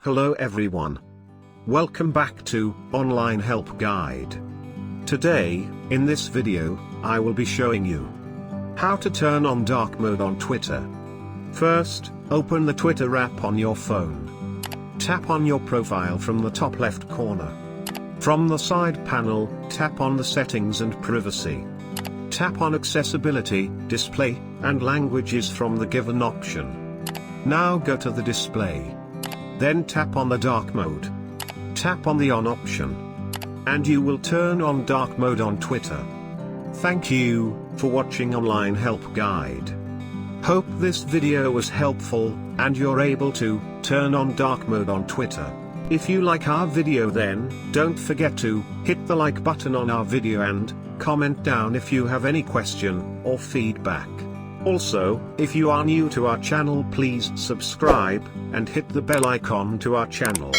Hello everyone. Welcome back to Online Help Guide. Today, in this video, I will be showing you how to turn on dark mode on Twitter. First, open the Twitter app on your phone. Tap on your profile from the top left corner. From the side panel, tap on the settings and privacy. Tap on accessibility, display, and languages from the given option. Now go to the display. Then tap on the dark mode. Tap on the on option. And you will turn on dark mode on Twitter. Thank you for watching Online Help Guide. Hope this video was helpful, and you're able to turn on dark mode on Twitter. If you like our video, then don't forget to hit the like button on our video and comment down if you have any question or feedback. Also, if you are new to our channel, please subscribe and hit the bell icon to our channel.